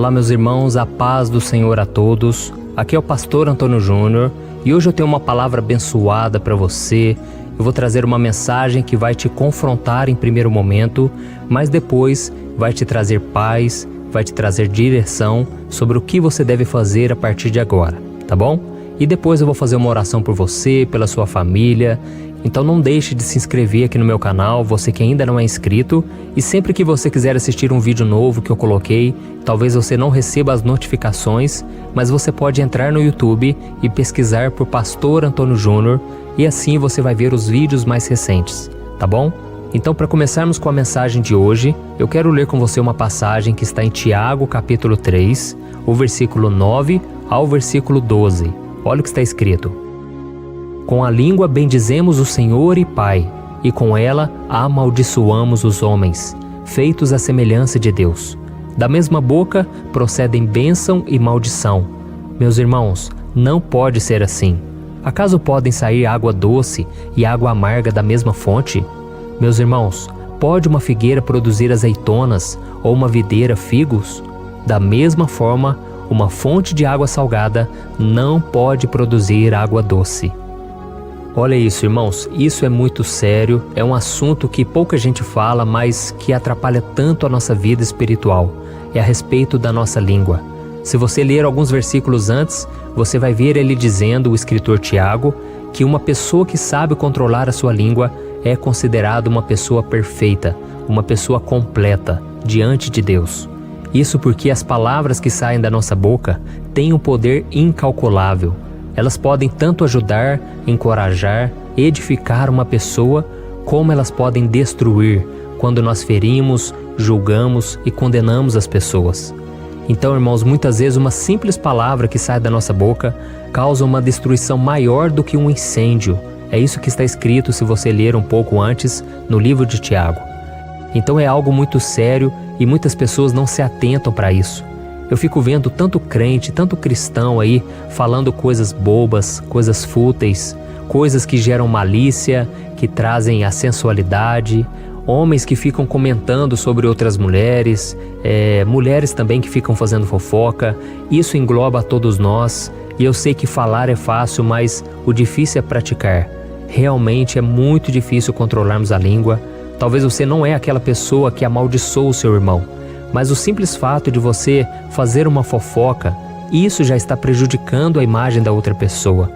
Olá meus irmãos, a paz do Senhor a todos. Aqui é o pastor Antônio Júnior e hoje eu tenho uma palavra abençoada para você. Eu vou trazer uma mensagem que vai te confrontar em primeiro momento, mas depois vai te trazer paz, vai te trazer direção sobre o que você deve fazer a partir de agora, tá bom? E depois eu vou fazer uma oração por você, pela sua família. Então não deixe de se inscrever aqui no meu canal, você que ainda não é inscrito. E sempre que você quiser assistir um vídeo novo que eu coloquei, talvez você não receba as notificações, mas você pode entrar no YouTube e pesquisar por Pastor Antônio Júnior e assim você vai ver os vídeos mais recentes, tá bom? Então, para começarmos com a mensagem de hoje, eu quero ler com você uma passagem que está em Tiago capítulo 3, o versículo 9 ao versículo 12. Olha o que está escrito. Com a língua bendizemos o Senhor e Pai, e com ela amaldiçoamos os homens, feitos à semelhança de Deus. Da mesma boca procedem bênção e maldição. Meus irmãos, não pode ser assim. Acaso podem sair água doce e água amarga da mesma fonte? Meus irmãos, pode uma figueira produzir azeitonas ou uma videira figos? Da mesma forma, uma fonte de água salgada não pode produzir água doce. Olha isso, irmãos, isso é muito sério, é um assunto que pouca gente fala, mas que atrapalha tanto a nossa vida espiritual. É a respeito da nossa língua. Se você ler alguns versículos antes, você vai ver ele dizendo, o escritor Tiago, que uma pessoa que sabe controlar a sua língua é considerada uma pessoa perfeita, uma pessoa completa diante de Deus. Isso porque as palavras que saem da nossa boca têm um poder incalculável. Elas podem tanto ajudar, encorajar, edificar uma pessoa, como elas podem destruir quando nós ferimos, julgamos e condenamos as pessoas. Então, irmãos, muitas vezes uma simples palavra que sai da nossa boca causa uma destruição maior do que um incêndio. É isso que está escrito se você ler um pouco antes no livro de Tiago. Então é algo muito sério e muitas pessoas não se atentam para isso. Eu fico vendo tanto crente, tanto cristão aí falando coisas bobas, coisas fúteis, coisas que geram malícia, que trazem a sensualidade, homens que ficam comentando sobre outras mulheres, mulheres também que ficam fazendo fofoca. Isso engloba a todos nós e eu sei que falar é fácil, mas o difícil é praticar. Realmente é muito difícil controlarmos a língua. Talvez você não é aquela pessoa que amaldiçoa o seu irmão, mas o simples fato de você fazer uma fofoca, isso já está prejudicando a imagem da outra pessoa.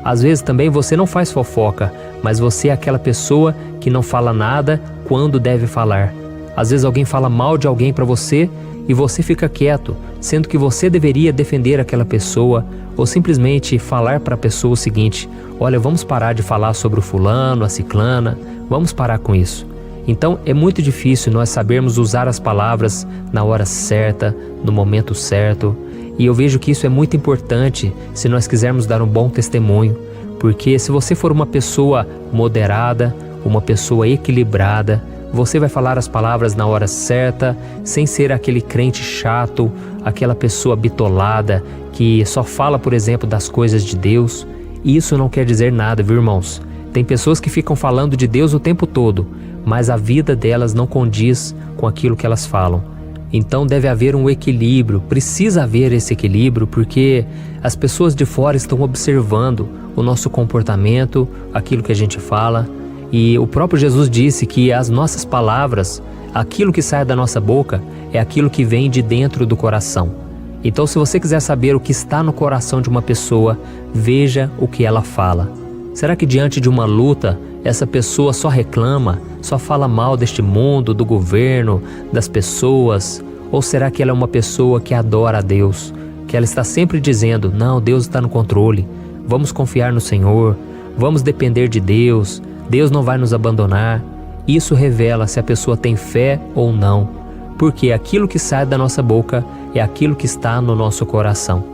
Às vezes também você não faz fofoca, mas você é aquela pessoa que não fala nada quando deve falar. Às vezes alguém fala mal de alguém para você e você fica quieto, sendo que você deveria defender aquela pessoa ou simplesmente falar para a pessoa o seguinte: olha, vamos parar de falar sobre o fulano, a ciclana, vamos parar com isso. Então é muito difícil nós sabermos usar as palavras na hora certa, no momento certo. E eu vejo que isso é muito importante se nós quisermos dar um bom testemunho. Porque se você for uma pessoa moderada, uma pessoa equilibrada, você vai falar as palavras na hora certa, sem ser aquele crente chato, aquela pessoa bitolada que só fala, por exemplo, das coisas de Deus. E isso não quer dizer nada, viu, irmãos? Tem pessoas que ficam falando de Deus o tempo todo, mas a vida delas não condiz com aquilo que elas falam. Então deve haver um equilíbrio, precisa haver esse equilíbrio, porque as pessoas de fora estão observando o nosso comportamento, aquilo que a gente fala. E o próprio Jesus disse que as nossas palavras, aquilo que sai da nossa boca, é aquilo que vem de dentro do coração. Então, se você quiser saber o que está no coração de uma pessoa, veja o que ela fala. Será que diante de uma luta, essa pessoa só reclama, só fala mal deste mundo, do governo, das pessoas? Ou será que ela é uma pessoa que adora a Deus? Que ela está sempre dizendo, não, Deus está no controle, vamos confiar no Senhor, vamos depender de Deus, Deus não vai nos abandonar. Isso revela se a pessoa tem fé ou não, porque aquilo que sai da nossa boca é aquilo que está no nosso coração.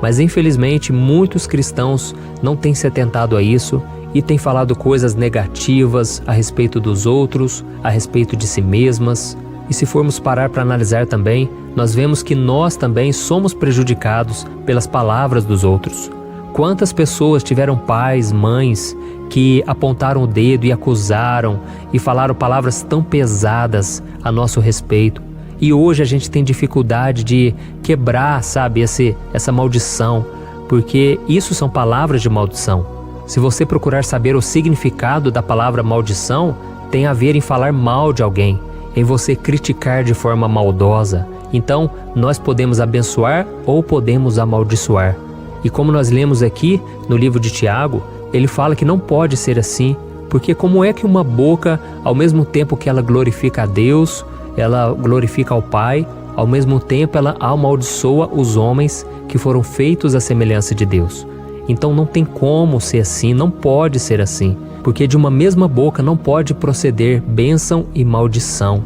Mas infelizmente muitos cristãos não têm se atentado a isso e têm falado coisas negativas a respeito dos outros, a respeito de si mesmas. E se formos parar para analisar também, nós vemos que nós também somos prejudicados pelas palavras dos outros. Quantas pessoas tiveram pais, mães, que apontaram o dedo e acusaram e falaram palavras tão pesadas a nosso respeito. E hoje a gente tem dificuldade de quebrar, sabe, essa maldição, porque isso são palavras de maldição. Se você procurar saber o significado da palavra maldição, tem a ver em falar mal de alguém, em você criticar de forma maldosa. Então, nós podemos abençoar ou podemos amaldiçoar. E como nós lemos aqui no livro de Tiago, ele fala que não pode ser assim, porque como é que uma boca, ao mesmo tempo que ela glorifica a Deus, ela glorifica ao Pai, ao mesmo tempo ela amaldiçoa os homens que foram feitos à semelhança de Deus. Então não tem como ser assim, não pode ser assim, porque de uma mesma boca não pode proceder bênção e maldição.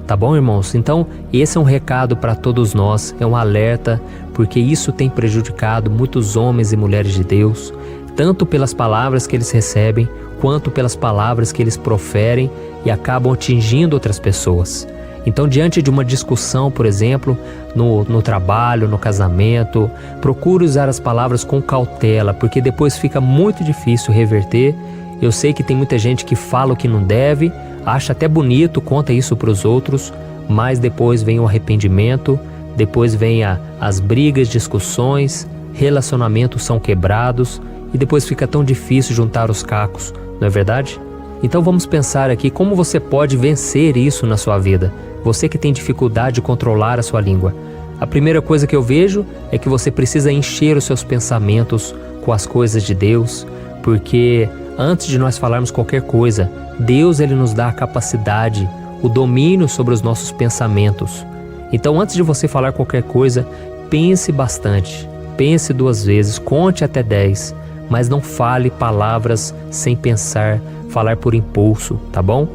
Tá bom, irmãos? Então, esse é um recado para todos nós, é um alerta, porque isso tem prejudicado muitos homens e mulheres de Deus, tanto pelas palavras que eles recebem, quanto pelas palavras que eles proferem e acabam atingindo outras pessoas. Então, diante de uma discussão, por exemplo, no trabalho, no casamento, procure usar as palavras com cautela, porque depois fica muito difícil reverter. Eu sei que tem muita gente que fala o que não deve, acha até bonito, conta isso para os outros, mas depois vem o arrependimento, depois vem as brigas, discussões, relacionamentos são quebrados e depois fica tão difícil juntar os cacos, não é verdade? Então vamos pensar aqui como você pode vencer isso na sua vida, você que tem dificuldade de controlar a sua língua. A primeira coisa que eu vejo é que você precisa encher os seus pensamentos com as coisas de Deus, porque antes de nós falarmos qualquer coisa, Deus ele nos dá a capacidade, o domínio sobre os nossos pensamentos. Então antes de você falar qualquer coisa, pense bastante, pense 2 vezes, conte até 10, mas não fale palavras sem pensar, falar por impulso, tá bom?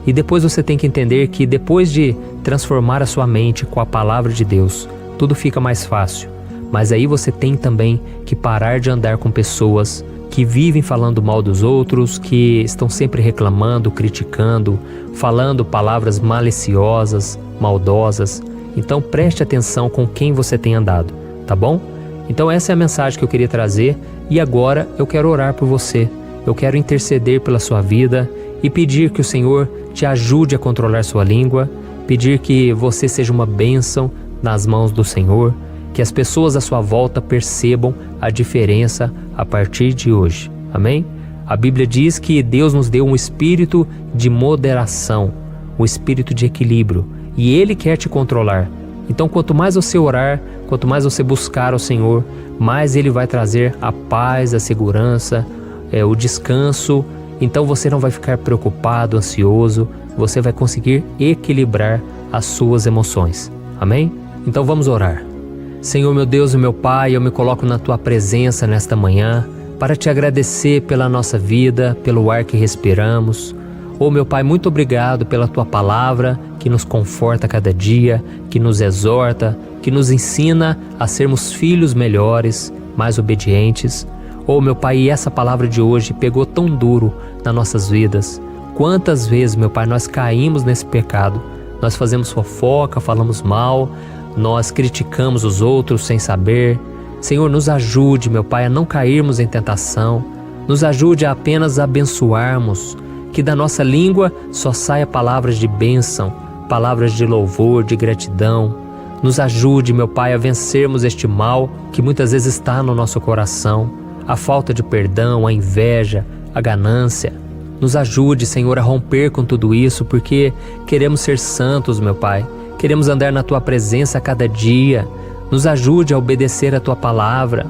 E depois você tem que entender que depois de transformar a sua mente com a palavra de Deus, tudo fica mais fácil. Mas aí você tem também que parar de andar com pessoas que vivem falando mal dos outros, que estão sempre reclamando, criticando, falando palavras maliciosas, maldosas. Então preste atenção com quem você tem andado, tá bom? Então essa é a mensagem que eu queria trazer e agora eu quero orar por você. Eu quero interceder pela sua vida e pedir que o Senhor te ajude a controlar sua língua, pedir que você seja uma bênção nas mãos do Senhor, que as pessoas à sua volta percebam a diferença a partir de hoje. Amém? A Bíblia diz que Deus nos deu um espírito de moderação, um espírito de equilíbrio, e Ele quer te controlar. Então, quanto mais você orar, quanto mais você buscar o Senhor, mais Ele vai trazer a paz, a segurança, o descanso. Então você não vai ficar preocupado, ansioso, você vai conseguir equilibrar as suas emoções. Amém? Então vamos orar. Senhor meu Deus e meu Pai, eu me coloco na Tua presença nesta manhã para te agradecer pela nossa vida, pelo ar que respiramos. Oh meu Pai, muito obrigado pela Tua palavra que nos conforta a cada dia, que nos exorta, que nos ensina a sermos filhos melhores, mais obedientes. Oh meu Pai, e essa palavra de hoje pegou tão duro nas nossas vidas. Quantas vezes, meu Pai, nós caímos nesse pecado? Nós fazemos fofoca, falamos mal, nós criticamos os outros sem saber. Senhor, nos ajude, meu Pai, a não cairmos em tentação. Nos ajude a apenas abençoarmos. Que da nossa língua só saia palavras de bênção, palavras de louvor, de gratidão. Nos ajude, meu Pai, a vencermos este mal que muitas vezes está no nosso coração. A falta de perdão, a inveja, a ganância. Nos ajude, Senhor, a romper com tudo isso, porque queremos ser santos, meu Pai. Queremos andar na Tua presença a cada dia. Nos ajude a obedecer a Tua palavra.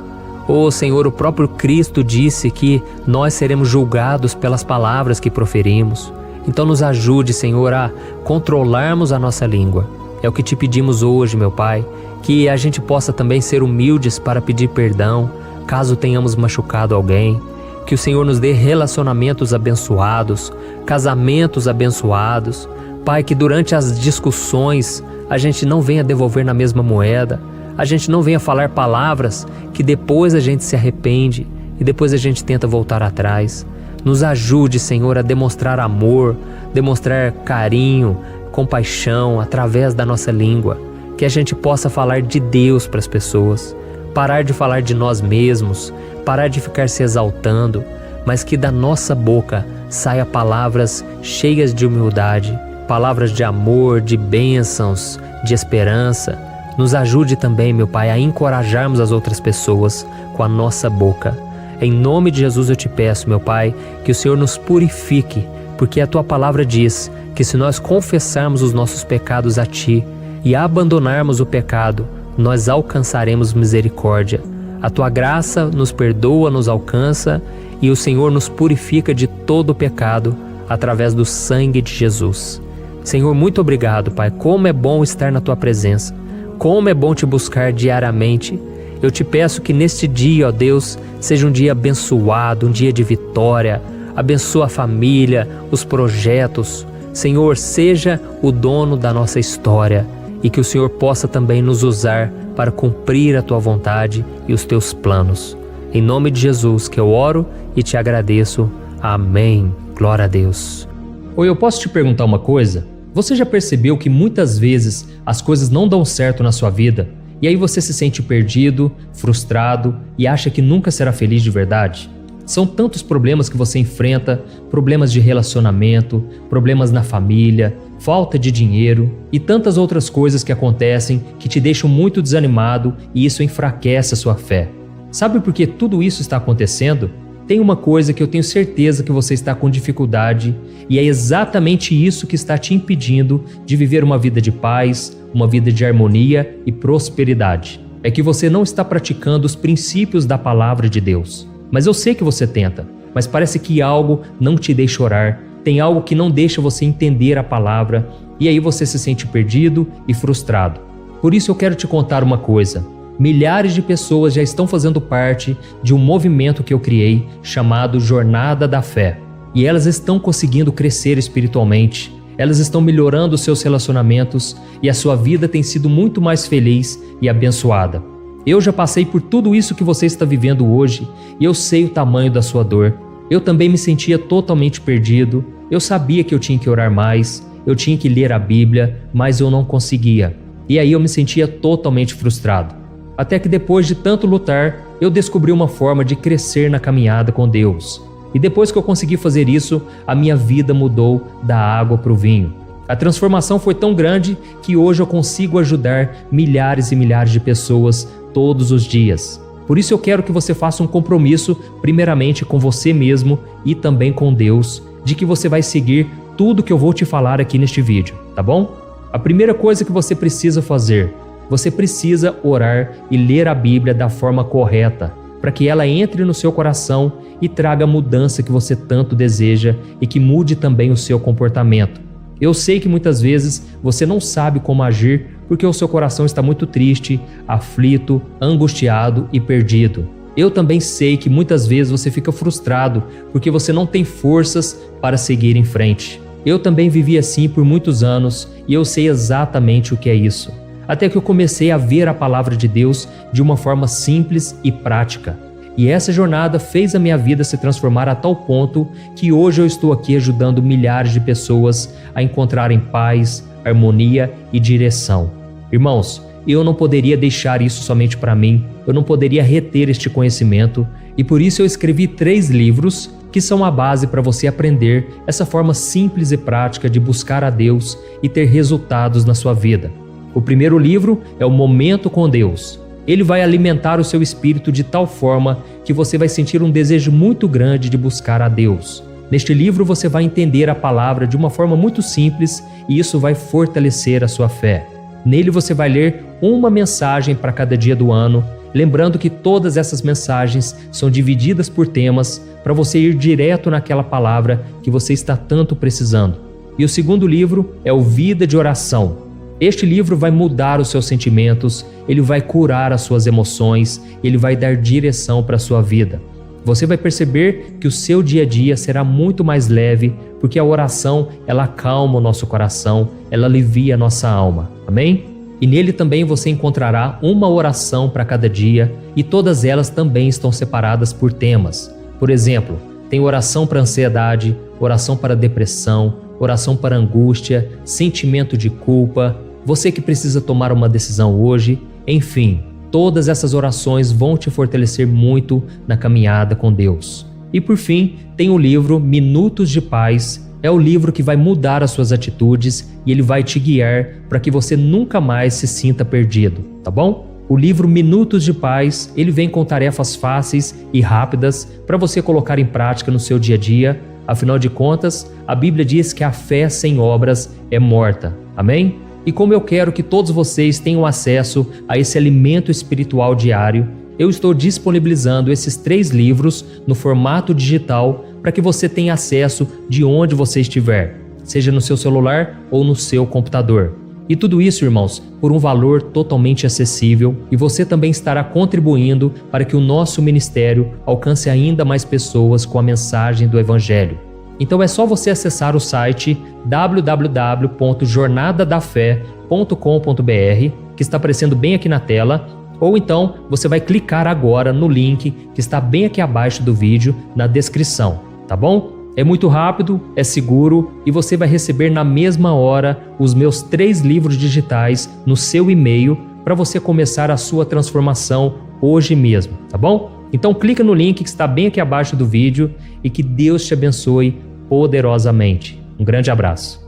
Oh, Senhor, o próprio Cristo disse que nós seremos julgados pelas palavras que proferimos. Então nos ajude, Senhor, a controlarmos a nossa língua. É o que te pedimos hoje, meu Pai, que a gente possa também ser humildes para pedir perdão, caso tenhamos machucado alguém. Que o Senhor nos dê relacionamentos abençoados, casamentos abençoados. Pai, que durante as discussões a gente não venha devolver na mesma moeda, a gente não venha falar palavras que depois a gente se arrepende e depois a gente tenta voltar atrás. Nos ajude, Senhor, a demonstrar amor, demonstrar carinho, compaixão através da nossa língua. Que a gente possa falar de Deus para as pessoas, parar de falar de nós mesmos, parar de ficar se exaltando, mas que da nossa boca saia palavras cheias de humildade, palavras de amor, de bênçãos, de esperança. Nos ajude também, meu Pai, a encorajarmos as outras pessoas com a nossa boca. Em nome de Jesus eu te peço, meu Pai, que o Senhor nos purifique, porque a Tua palavra diz que se nós confessarmos os nossos pecados a Ti e abandonarmos o pecado, nós alcançaremos misericórdia. A Tua graça nos perdoa, nos alcança e o Senhor nos purifica de todo o pecado através do sangue de Jesus. Senhor, muito obrigado, Pai. Como é bom estar na Tua presença. Como é bom Te buscar diariamente. Eu te peço que neste dia, ó Deus, seja um dia abençoado, um dia de vitória. Abençoa a família, os projetos. Senhor, seja o dono da nossa história e que o Senhor possa também nos usar para cumprir a Tua vontade e os Teus planos. Em nome de Jesus que eu oro e te agradeço. Amém. Glória a Deus. Oi, eu posso te perguntar uma coisa? Você já percebeu que muitas vezes as coisas não dão certo na sua vida? E aí você se sente perdido, frustrado e acha que nunca será feliz de verdade? São tantos problemas que você enfrenta, problemas de relacionamento, problemas na família, falta de dinheiro e tantas outras coisas que acontecem que te deixam muito desanimado e isso enfraquece a sua fé. Sabe por que tudo isso está acontecendo? Tem uma coisa que eu tenho certeza que você está com dificuldade e é exatamente isso que está te impedindo de viver uma vida de paz, uma vida de harmonia e prosperidade. É que você não está praticando os princípios da palavra de Deus. Mas eu sei que você tenta, mas parece que algo não te deixa orar, tem algo que não deixa você entender a palavra e aí você se sente perdido e frustrado. Por isso eu quero te contar uma coisa. Milhares de pessoas já estão fazendo parte de um movimento que eu criei chamado Jornada da Fé. E elas estão conseguindo crescer espiritualmente, elas estão melhorando seus relacionamentos e a sua vida tem sido muito mais feliz e abençoada. Eu já passei por tudo isso que você está vivendo hoje e eu sei o tamanho da sua dor. Eu também me sentia totalmente perdido, eu sabia que eu tinha que orar mais, eu tinha que ler a Bíblia, mas eu não conseguia. E aí eu me sentia totalmente frustrado. Até que depois de tanto lutar, eu descobri uma forma de crescer na caminhada com Deus. E depois que eu consegui fazer isso, a minha vida mudou da água para o vinho. A transformação foi tão grande que hoje eu consigo ajudar milhares e milhares de pessoas todos os dias. Por isso eu quero que você faça um compromisso, primeiramente com você mesmo e também com Deus, de que você vai seguir tudo que eu vou te falar aqui neste vídeo, tá bom? A primeira coisa que você precisa fazer, você precisa orar e ler a Bíblia da forma correta, para que ela entre no seu coração e traga a mudança que você tanto deseja e que mude também o seu comportamento. Eu sei que muitas vezes você não sabe como agir porque o seu coração está muito triste, aflito, angustiado e perdido. Eu também sei que muitas vezes você fica frustrado porque você não tem forças para seguir em frente. Eu também vivi assim por muitos anos e eu sei exatamente o que é isso. Até que eu comecei a ver a palavra de Deus de uma forma simples e prática. E essa jornada fez a minha vida se transformar a tal ponto que hoje eu estou aqui ajudando milhares de pessoas a encontrarem paz, harmonia e direção. Irmãos, eu não poderia deixar isso somente para mim, eu não poderia reter este conhecimento e por isso eu escrevi 3 livros que são a base para você aprender essa forma simples e prática de buscar a Deus e ter resultados na sua vida. O primeiro livro é o Momento com Deus. Ele vai alimentar o seu espírito de tal forma que você vai sentir um desejo muito grande de buscar a Deus. Neste livro você vai entender a palavra de uma forma muito simples e isso vai fortalecer a sua fé. Nele você vai ler uma mensagem para cada dia do ano, lembrando que todas essas mensagens são divididas por temas para você ir direto naquela palavra que você está tanto precisando. E o segundo livro é o Vida de Oração. Este livro vai mudar os seus sentimentos, ele vai curar as suas emoções, ele vai dar direção para a sua vida. Você vai perceber que o seu dia a dia será muito mais leve, porque a oração, ela acalma o nosso coração, ela alivia a nossa alma. Amém? E nele também você encontrará uma oração para cada dia e todas elas também estão separadas por temas. Por exemplo, tem oração para ansiedade, oração para depressão, oração para angústia, sentimento de culpa, você que precisa tomar uma decisão hoje, enfim, todas essas orações vão te fortalecer muito na caminhada com Deus. E por fim, tem o livro Minutos de Paz, É o livro que vai mudar as suas atitudes e ele vai te guiar para que você nunca mais se sinta perdido, tá bom? O livro Minutos de Paz, ele vem com tarefas fáceis e rápidas para você colocar em prática no seu dia a dia. Afinal de contas, a Bíblia diz que a fé sem obras é morta. Amém? E como eu quero que todos vocês tenham acesso a esse alimento espiritual diário, eu estou disponibilizando esses 3 livros no formato digital para que você tenha acesso de onde você estiver, seja no seu celular ou no seu computador. E tudo isso, irmãos, por um valor totalmente acessível, e você também estará contribuindo para que o nosso ministério alcance ainda mais pessoas com a mensagem do Evangelho. Então é só você acessar o site www.jornadadafé.com.br, que está aparecendo bem aqui na tela, ou então você vai clicar agora no link que está bem aqui abaixo do vídeo, na descrição, tá bom? É muito rápido, é seguro e você vai receber na mesma hora os meus 3 livros digitais no seu e-mail para você começar a sua transformação hoje mesmo, tá bom? Então clica no link que está bem aqui abaixo do vídeo e que Deus te abençoe poderosamente. Um grande abraço.